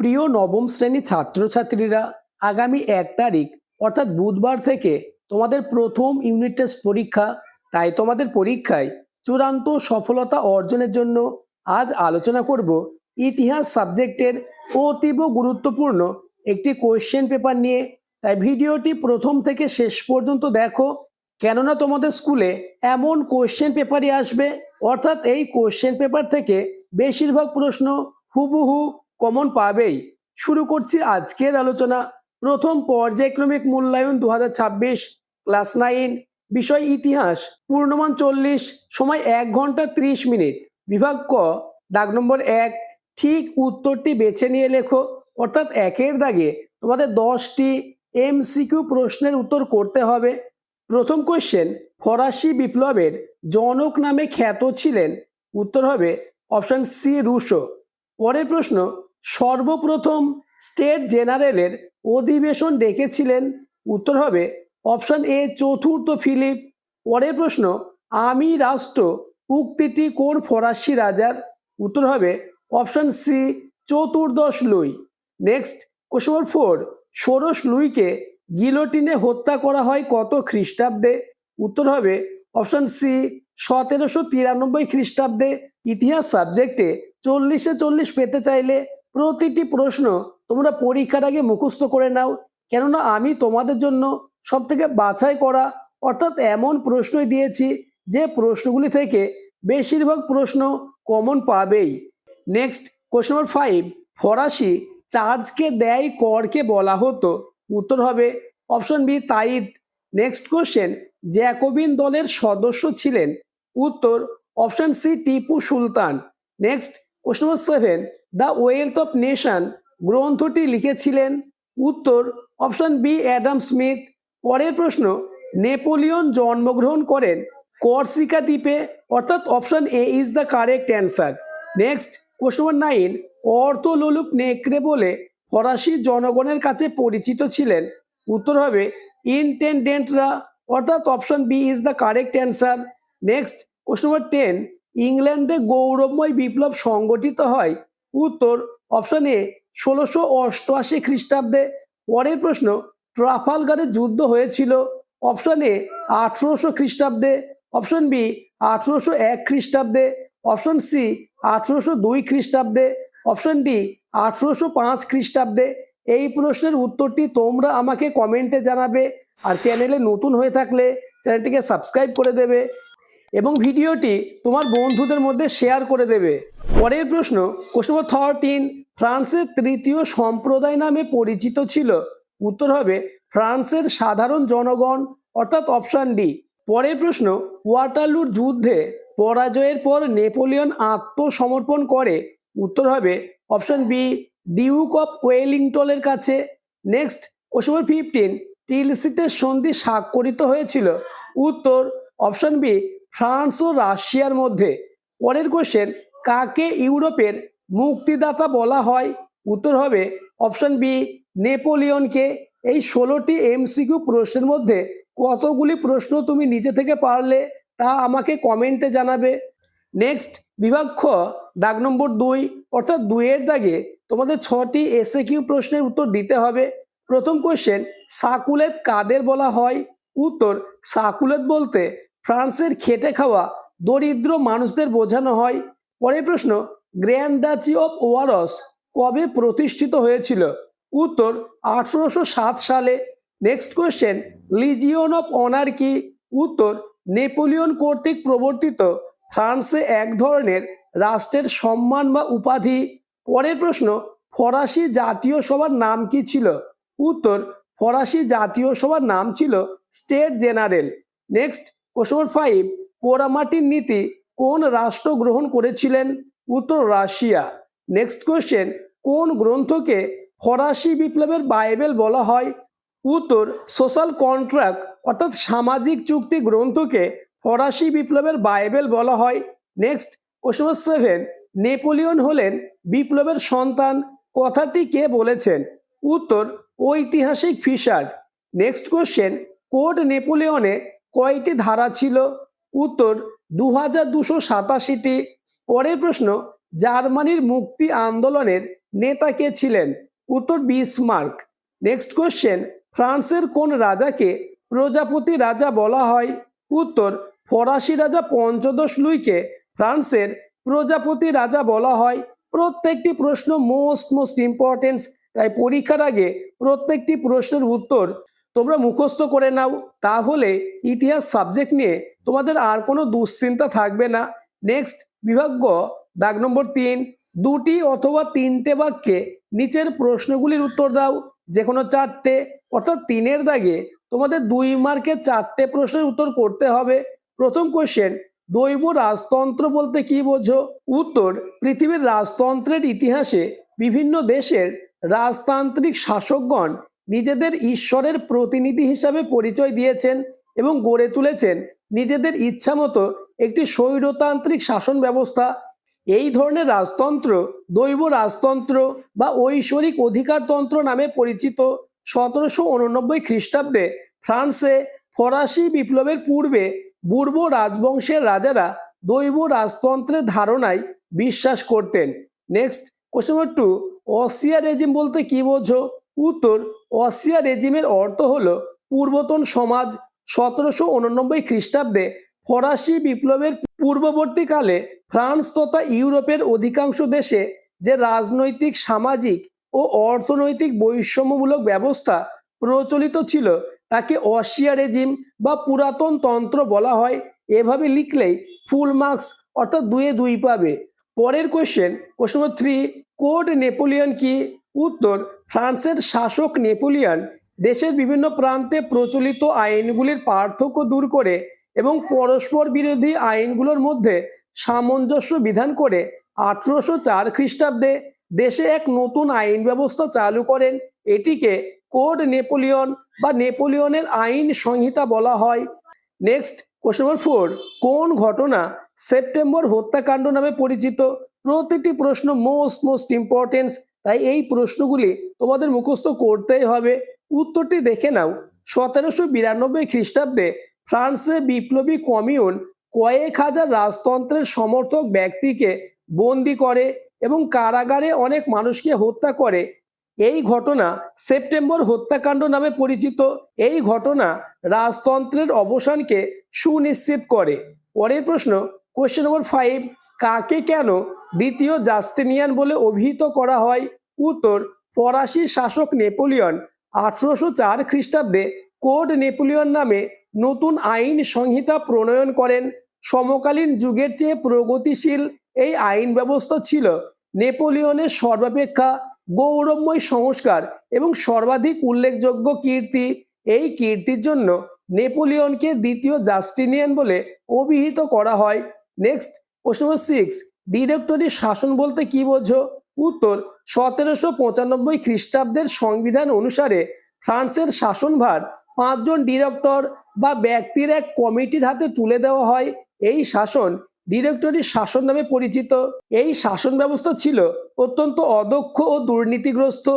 প্রিয় নবম শ্রেণীর ছাত্রছাত্রীরা, আগামী 1 তারিখ অর্থাৎ বুধবার থেকে তোমাদের প্রথম ইউনিট টেস্ট পরীক্ষা। তাই তোমাদের পরীক্ষায় চূড়ান্ত সফলতা অর্জনের জন্য আজ আলোচনা করব ইতিহাস সাবজেক্টের অতীব গুরুত্বপূর্ণ একটি কোয়েশ্চেন পেপার নিয়ে। তাই ভিডিওটি প্রথম থেকে শেষ পর্যন্ত দেখো, কেননা তোমাদের স্কুলে এমন কোয়েশ্চেন পেপারই আসবে, অর্থাৎ এই কোয়েশ্চেন পেপার থেকে বেশিরভাগ প্রশ্ন হুবহু কমন পাবেই। শুরু করছি আজকের আলোচনা। প্রথম পর্যায়ক্রমিক মূল্যায়ন 2026, ক্লাস 9, বিষয় ইতিহাস, পূর্ণমান 40, সময় 1 ঘন্টা 30 মিনিট। বিভাগ ক, দাগ নম্বর 1, ঠিক উত্তরটি বেছে নিয়ে লেখো। অর্থাৎ 1-এর দাগে তোমাদের 10টি MCQ প্রশ্নের উত্তর করতে হবে। প্রথম কোয়েশ্চেন, ফরাসি বিপ্লবের জনক নামে খ্যাত ছিলেন? উত্তর হবে অপশন সি, রুশো। পরের প্রশ্ন, সর্বপ্রথম স্টেট জেনারেলের অধিবেশন ডেকেছিলেন? উত্তর হবে অপশন এ, চতুর্থ ফিলিপ। পরের প্রশ্ন, আমি রাষ্ট্র উক্তিটি কোন ফরাসি রাজার? উত্তর হবে অপশন সি, চতুর্দশ লুই। নেক্সট, কোশ্চেন নম্বর 4, ষোড়শ লুইকে গিলোটিনে হত্যা করা হয় কত খ্রিস্টাব্দে? উত্তর হবে অপশন সি, 1793 খ্রিস্টাব্দে। ইতিহাস সাবজেক্টে 40-এ 40 পেতে চাইলে প্রতিটি প্রশ্ন তোমরা পরীক্ষার আগে মুখস্থ করে নাও, কেননা আমি তোমাদের জন্য সব থেকে বাছাই করা অর্থাৎ এমন প্রশ্নই দিয়েছি যে প্রশ্নগুলি থেকে বেশিরভাগ প্রশ্ন কমন পাবেই। নেক্সট, কোশ্চেন নম্বর 5, ফরাসি চার্চকে দেয় করকে বলা হতো? উত্তর হবে অপশন বি, তাইদ। নেক্সট কোশ্চেন, জ্যাকোবিন দলের সদস্য ছিলেন? উত্তর option C, Tipu Sultan. Next, question number 7, the wealth of nation গ্রন্থটি লিখেছিলেন? উত্তর অপশন বি, অ্যাডাম স্মিথ। পরের প্রশ্ন, নেপোলিয়ন জন্মগ্রহণ করেন কর্সিকা দ্বীপে? অর্থাৎ option A is the correct answer. Next, question নম্বর 9, অর্থলোলুপ নেকড়ে বলে ফরাসি জনগণের কাছে পরিচিত ছিলেন? উত্তর হবে ইন্টেন্ডেন্টরা, অর্থাৎ option B is the correct answer. Next, question number 10, ইংল্যান্ডে গৌরবময় বিপ্লব সংগঠিত হয়? উত্তর অপশন এ, 1688 খ্রিস্টাব্দে। পরের প্রশ্ন, ট্রাফালগারের যুদ্ধ হয়েছিল? অপশন এ, 1800 খ্রিস্টাব্দে। অপশন বি, 1801 খ্রিস্টাব্দে। অপশন সি, 1802 খ্রিস্টাব্দে। অপশন ডি, 1805 খ্রিস্টাব্দে। এই প্রশ্নের উত্তরটি তোমরা আমাকে কমেন্টে জানাবে, আর চ্যানেলে নতুন হয়ে থাকলে চ্যানেলটিকে সাবস্ক্রাইব করে দেবে এবং ভিডিওটি তোমার বন্ধুদের মধ্যে শেয়ার করে দেবে। পরের প্রশ্ন, কোশ্চেন নম্বর 13, ফ্রান্সের তৃতীয় সম্প্রদায় নামে পরিচিত ছিল? উত্তর হবে ফ্রান্সের সাধারণ জনগণ, অর্থাৎ অপশন ডি। পরের প্রশ্ন, ওয়াটারলুর যুদ্ধে পরাজয়ের পর নেপোলিয়ন আত্মসমর্পণ করে? উত্তর হবে অপশন বি, ডিউক অফ ওয়েলিংটনের কাছে। নেক্সট, কোশ্চেন নম্বর 15, টিলসিটের সন্ধি স্বাক্ষরিত হয়েছিল? উত্তর অপশন বি, ফ্রান্স ও রাশিয়ার মধ্যে। পরের কোশ্চেন, কাকে ইউরোপের মুক্তিদাতা বলা হয়? উত্তর হবে অপশন বি, নেপোলিয়নকে। এই 16টি MCQ প্রশ্নের মধ্যে কতগুলি প্রশ্ন তুমি নিজে থেকে পারলে তা আমাকে কমেন্টে জানাবে। নেক্সট, বিভাগ খ, দাগ নম্বর 2, অর্থাৎ 2-এর দাগে তোমাদের 6টি SAQ প্রশ্নের উত্তর দিতে হবে। প্রথম কোশ্চেন, সাকুলেত কাদের বলা হয়? উত্তর সাকুলেত বলতে ফ্রান্সের খেটে খাওয়া দরিদ্র মানুষদের বোঝানো হয়। পরের প্রশ্ন, গ্র্যান্ড ডাচি অফ ওয়ারস কবে প্রতিষ্ঠিত হয়েছিল? উত্তর 1807 সালে। Next question, legion of honour কি? উত্তর নেপোলিয়ন কর্তৃক প্রবর্তিত ফ্রান্সে এক ধরনের রাষ্ট্রের সম্মান বা উপাধি। পরের প্রশ্ন, ফরাসি জাতীয় সভার নাম কি ছিল? উত্তর ফরাসি জাতীয় সভার নাম ছিল স্টেট জেনারেল। নেক্সট, কোশ্চেন নম্বর 5, পোড়ামাটির নীতি কোন রাষ্ট্র গ্রহণ করেছিলেন? উত্তর রাশিয়া। নেক্সট কোশ্চেন, কোন গ্রন্থকে ফরাসি বিপ্লবের বাইবেল বলা হয়? উত্তর সোশ্যাল কন্ট্রাক্ট, অর্থাৎ সামাজিক চুক্তি গ্রন্থকে ফরাসি বিপ্লবের বাইবেল বলা হয়। নেক্সট, কোশ্চেন নম্বর 7, নেপোলিয়ন হলেন বিপ্লবের সন্তান কথাটি কে বলেছেন? উত্তর ঐতিহাসিক ফিশার। নেক্সট কোশ্চেন, কোড নেপোলিয়নে কয়টি ধারা ছিল? উত্তর 2287টি। পরের প্রশ্ন, জার্মানির মুক্তি আন্দোলনের নেতা কে ছিলেন? উত্তর বিসমার্ক। নেক্সট কোশ্চেন, ফ্রান্সের কোন রাজাকে প্রজাপতি রাজা বলা হয়? উত্তর ফরাসি রাজা পঞ্চদশ লুইকে ফ্রান্সের প্রজাপতি রাজা বলা হয়। প্রত্যেকটি প্রশ্ন মোস্ট ইম্পর্টেন্ট, তাই পরীক্ষার আগে প্রত্যেকটি প্রশ্নের উত্তর তোমরা মুখস্থ করে নাও, তাহলে ইতিহাস সাবজেক্ট নিয়ে তোমাদের আর কোনো দুশ্চিন্তা থাকবে না। নেক্সট বিভাগ গ, দাগ নম্বর 3, দুটি অথবা তিনটে বাক্যে নিচের প্রশ্নগুলির উত্তর দাও, যে কোনো চারটে, অর্থাৎ 3-এর দাগে তোমাদের 2 মার্কের 4টে প্রশ্নের উত্তর করতে হবে। প্রথম কোশ্চেন, দৈব রাজতন্ত্র বলতে কি বোঝো? উত্তর পৃথিবীর রাজতন্ত্রের ইতিহাসে বিভিন্ন দেশের রাজতান্ত্রিক শাসকগণ নিজেদের ঈশ্বরের প্রতিনিধি হিসাবে পরিচয় দিয়েছেন এবং গড়ে তুলেছেন নিজেদের ইচ্ছামতো একটি স্বৈরতান্ত্রিক শাসন ব্যবস্থা। এই ধরনের রাজতন্ত্র দৈব রাজতন্ত্র বা ঐশ্বরিক অধিকারতন্ত্র নামে পরিচিত। 1789 খ্রিস্টাব্দে ফ্রান্সে ফরাসি বিপ্লবের পূর্বে পূর্ব রাজবংশের রাজারা দৈব রাজতন্ত্রের ধারণায় বিশ্বাস করতেন। নেক্সট কোশ্চেন নম্বর 2, অসিয়া রেজিম বলতে কি বোঝো? উত্তর অসিয়া রেজিমের অর্থ হলো পূর্বতন সমাজ। 1789 খ্রিস্টাব্দে ফরাসি বিপ্লবের পূর্ববর্তীকালে ফ্রান্স তথা ইউরোপের অধিকাংশ দেশে যে রাজনৈতিক, সামাজিক ও অর্থনৈতিক বৈষম্যমূলক ব্যবস্থা প্রচলিত ছিল তাকে অসিয়া রেজিম বা পুরাতন তন্ত্র বলা হয়। এভাবে লিখলেই ফুল মার্কস, অর্থাৎ 2-এ 2 পাবে। পরের কোশ্চেন নম্বর 3, কোড নেপোলিয়ন কি? উত্তর ফ্রান্সের শাসক নেপোলিয়ন দেশের বিভিন্ন প্রান্তে প্রচলিত আইনগুলির পার্থক্য দূর করে এবং পরস্পর বিরোধী আইনগুলোর মধ্যে সামঞ্জস্য বিধান করে 1804 খ্রিস্টাব্দে দেশে এক নতুন আইন ব্যবস্থা চালু করেন। এটিকে কোড নেপোলিয়ন বা নেপোলিয়নের আইন সংহিতা বলা হয়। নেক্সট কোশ্চেন নম্বর 4, কোন ঘটনা সেপ্টেম্বর হত্যাকাণ্ড নামে পরিচিত? প্রতিটি প্রশ্ন মোস্ট ইম্পর্টেন্ট, তাই এই প্রশ্নগুলি তোমাদের মুখস্থ করতেই হবে। উত্তরটি দেখে নাও। 1792 খ্রিস্টাব্দে ফ্রান্সে বিপ্লবী কমিউন কয়েক হাজার রাজতন্ত্রের সমর্থক ব্যক্তিকে বন্দি করে এবং কারাগারে অনেক মানুষকে হত্যা করে। এই ঘটনা সেপ্টেম্বর হত্যাকাণ্ড নামে পরিচিত। এই ঘটনা রাজতন্ত্রের অবসানকে সুনিশ্চিত করে। পরের প্রশ্ন কোশ্চেন নম্বর 5, কাকে কেন দ্বিতীয় জাস্টিনিয়ান বলে অভিহিত করা হয়? উত্তর ফরাসি শাসক নেপোলিয়ন 1804 খ্রিস্টাব্দে কোড নেপোলিয়ন নামে নতুন আইন সংহিতা প্রণয়ন করেন। সমকালীন যুগের চেয়ে প্রগতিশীল এই আইন ব্যবস্থা ছিল নেপোলিয়নের সর্বাপেক্ষা গৌরবময় সংস্কার এবং সর্বাধিক উল্লেখযোগ্য কীর্তি। এই কীর্তির জন্য নেপোলিয়নকে দ্বিতীয় জাস্টিনিয়ান বলে অভিহিত করা হয়। নেক্সট কোশ্চেন নম্বর 6, ডিরেক্টরি শাসন বলতে কি বোঝো? উত্তর 1795 খ্রিস্টাব্দের সংবিধান অনুসারে ফ্রান্সের শাসনভার 5 জন ডিরেক্টর বা ব্যক্তির এক কমিটির হাতে তুলে দেওয়া হয়। এই শাসন ডিরেক্টরি শাসন নামে পরিচিত। এই শাসন ব্যবস্থা ছিল অত্যন্ত অদক্ষ ও দুর্নীতিগ্রস্ত।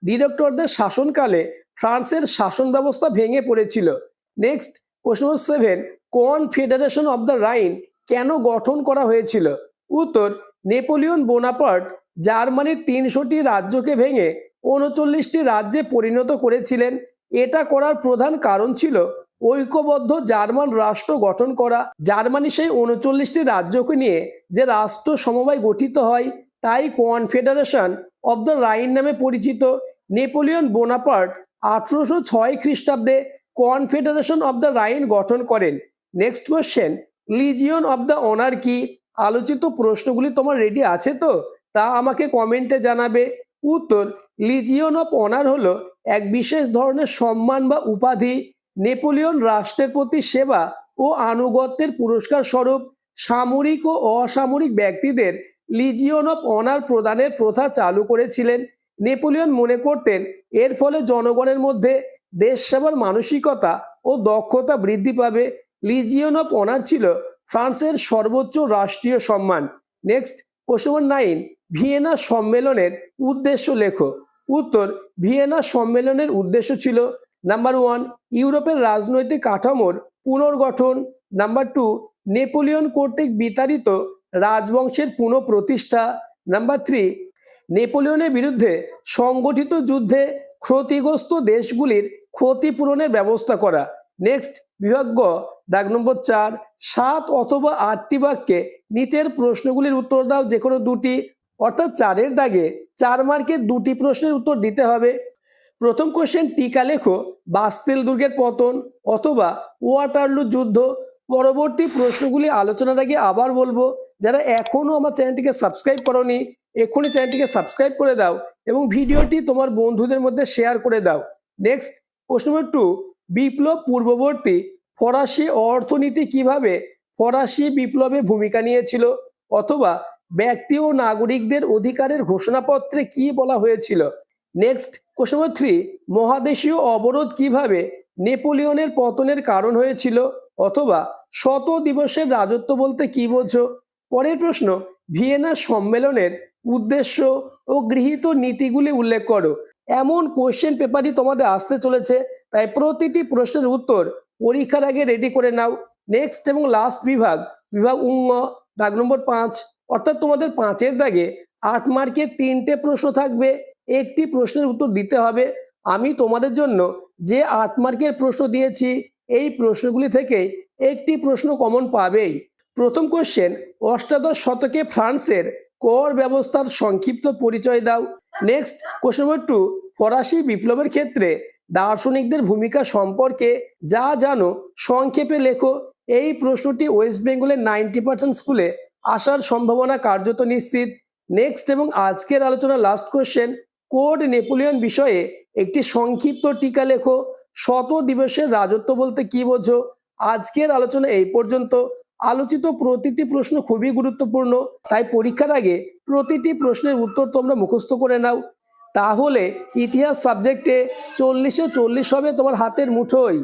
ডিরেক্টরদের শাসনকালে ফ্রান্সের শাসন ব্যবস্থা ভেঙে পড়েছিল। Next question number 7, confederation of the Rhine কেন গঠন করা হয়েছিল? উত্তর নেপোলিয়ন বোনাপার্ট জার্মানির 300টি রাজ্যকে ভেঙে 39টি রাজ্যে পরিণত করেছিলেন। এটা করার প্রধান কারণ ছিল ঐক্যবদ্ধ জার্মান রাষ্ট্র গঠন করা। জার্মানি সেই 39টি রাজ্যকে নিয়ে যে রাষ্ট্র সমবায় গঠিত হয় তাই কনফেডারেশন অব দ্য রাইন নামে পরিচিত। নেপোলিয়ন বোনাপার্ট 1806 খ্রিস্টাব্দে কনফেডারেশন অব দ্য রাইন গঠন করেন। Next question, legion of the honour কি? আলোচিত প্রশ্নগুলি তোমার রেডি আছে তো? তা আমাকে কমেন্টে জানাবে। উত্তর লিজিয়ন অফ অনার হলো এক বিশেষ ধরনের সম্মান বা উপাধি। নেপোলিয়ন রাষ্ট্রের প্রতি সেবা ও আনুগত্যের পুরস্কার স্বরূপ সামরিক ও অসামরিক ব্যক্তিদের লিজিয়ন অফ অনার প্রদানের প্রথা চালু করেছিলেন। নেপোলিয়ন মনে করতেন এর ফলে জনগণের মধ্যে দেশ সেবার মানসিকতা ও দক্ষতা বৃদ্ধি পাবে। লিজিয়ন অফ অনার ছিল ফ্রান্সের সর্বোচ্চ রাষ্ট্রীয় সম্মান। নেক্সট কোশ্চেন নম্বর 9, ভিয়েনা সম্মেলনের উদ্দেশ্য লেখো। উত্তর ভিয়েনা সম্মেলনের উদ্দেশ্য ছিল নাম্বার 1, ইউরোপের রাজনৈতিক কাঠামোর পুনর্গঠন। নাম্বার 2, নেপোলিয়ন কর্তৃক বিতাড়িত রাজবংশের পুনঃপ্রতিষ্ঠা। নাম্বার 3, নেপোলিয়নের বিরুদ্ধে সংগঠিত যুদ্ধে ক্ষতিগ্রস্ত দেশগুলির ক্ষতিপূরণের ব্যবস্থা করা। নেক্সট বিভাগ গ, দাগ নম্বর 4, 7 অথবা 8টি বাক্যে নিচের প্রশ্নগুলির উত্তর দাও, যে কোনো দুটি, অর্থাৎ 4-এর দাগে 4 মার্কের দুটি প্রশ্নের উত্তর দিতে হবে। প্রথম কোশ্চেন, টিকা লেখো বাস্তিল দুর্গের পতন অথবা ওয়াটারলু যুদ্ধ। পরবর্তী প্রশ্নগুলি আলোচনার আগে আবার বলবো, যারা এখনও আমার চ্যানেলটিকে সাবস্ক্রাইব করোনি এক্ষুনি চ্যানেলটিকে সাবস্ক্রাইব করে দাও এবং ভিডিওটি তোমার বন্ধুদের মধ্যে শেয়ার করে দাও। নেক্সট কোশ্চেন নম্বর 2, বিপ্লব পূর্ববর্তী ফরাসি অর্থনীতি কিভাবে ফরাসি বিপ্লবে ভূমিকা নিয়েছিল, অথবা ব্যক্তি ও নাগরিকদের অধিকারের ঘোষণাপত্রে কি বলা হয়েছিল। নেক্সট কোশ্চেন নম্বর 3, মহাদেশীয় অবরোধ কিভাবে নেপোলিয়নের পতনের কারণ হয়েছিল, অথবা শত দিবসের রাজত্ব বলতে কি বোঝো। পরের প্রশ্ন, ভিয়েনা সম্মেলনের উদ্দেশ্য ও গৃহীত নীতিগুলি উল্লেখ করো। এমন কোশ্চেন পেপারই তোমাদের আসতে চলেছে, তাই প্রতিটি প্রশ্নের উত্তর পরীক্ষার আগে রেডি করে নাও। নেক্সট এবং লাস্ট বিভাগ, বিভাগ উঙ, দাগ নম্বর 5, অর্থাৎ তোমাদের 5-এর দাগে 8 মার্কের 3টে প্রশ্ন থাকবে, একটি প্রশ্নের উত্তর দিতে হবে। আমি তোমাদের জন্য যে 8 মার্কের প্রশ্ন দিয়েছি এই প্রশ্নগুলি থেকে একটি প্রশ্ন কমন পাবেই। প্রথম কোশ্চেন, অষ্টাদশ শতকে ফ্রান্সের কর ব্যবস্থার সংক্ষিপ্ত পরিচয় দাও। নেক্সট কোশ্চেন নম্বর 2, ফরাসি বিপ্লবের ক্ষেত্রে দার্শনিকদের ভূমিকা সম্পর্কে যা জানো সংক্ষেপে লেখো। এই প্রশ্নটি ওয়েস্ট বেঙ্গলের 90% স্কুলে আসার সম্ভাবনা কার্যত নিশ্চিত। নেক্সট এবং আজকের আলোচনার লাস্ট কোশ্চেন, কোড নেপোলিয়ন বিষয়ে একটি সংক্ষিপ্ত টিকা লেখো। শত দিবসের রাজত্ব বলতে কি বোঝো। আজকের আলোচনা এই পর্যন্ত। আলোচিত প্রতিটি প্রশ্ন খুবই গুরুত্বপূর্ণ, তাই পরীক্ষার আগে প্রতিটি প্রশ্নের উত্তর তোমরা মুখস্থ করে নাও, তাহলে ইতিহাস সাবজেক্টে 40-এ 40 হবে তোমার হাতের মুঠোয়।